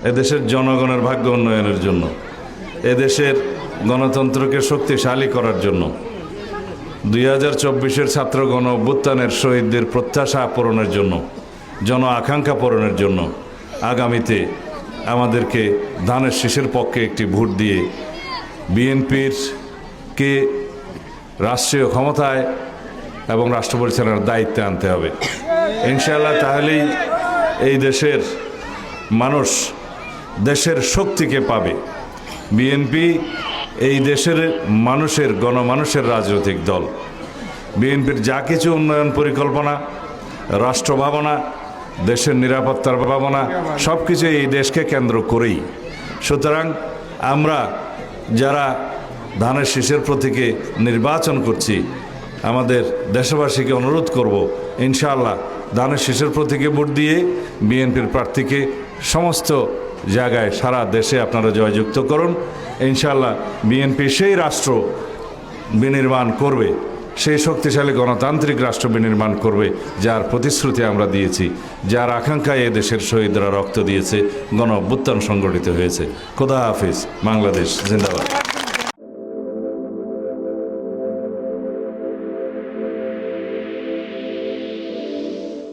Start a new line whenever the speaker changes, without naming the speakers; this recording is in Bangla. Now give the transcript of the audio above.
এদেশের জনগণের ভাগ্য উন্নয়নের জন্য, এদেশের গণতন্ত্রকে শক্তিশালী করার জন্য, 2024-এর ছাত্র গণ অভ্যুত্থানের শহীদদের প্রত্যাশা পূরণের জন্য, জন আকাঙ্ক্ষা পূরণের জন্য আগামীতে আমাদেরকে ধানের শীষের পক্ষে একটি ভোট দিয়ে বিএনপিকে রাষ্ট্রীয় ক্ষমতায় এবং রাষ্ট্র পরিচালনার দায়িত্বে আনতে হবে ইনশাআল্লাহ। তাহলেই এই দেশের মানুষ দেশের শক্তিকে পাবে। বিএনপি এই দেশের মানুষের, গণমানুষের রাজনৈতিক দল। বিএনপির যা কিছু উন্নয়ন পরিকল্পনা, রাষ্ট্র ভাবনা, দেশের নিরাপত্তার ভাবনা সব কিছু এই দেশকে কেন্দ্র করেই। সুতরাং আমরা যারা ধানের শীষের প্রতীকে নির্বাচন করছি, আমাদের দেশবাসীকে অনুরোধ করব ইনশাআল্লাহ ধানের শীষের প্রতীকে ভোট দিয়ে বিএনপির প্রার্থীকে সমস্ত জায়গায় সারা দেশে আপনারা জয়যুক্ত করুন। ইনশাআল্লাহ বিএনপি সেই রাষ্ট্র বিনির্মাণ করবে, সেই শক্তিশালী গণতান্ত্রিক রাষ্ট্র বিনির্মাণ করবে যার প্রতিশ্রুতি আমরা দিয়েছি, যার আকাঙ্ক্ষায় এ দেশের শহীদরা রক্ত দিয়েছে, গণ অভ্যুত্থান সংগঠিত হয়েছে। খোদা হাফিজ। বাংলাদেশ জিন্দাবাদ।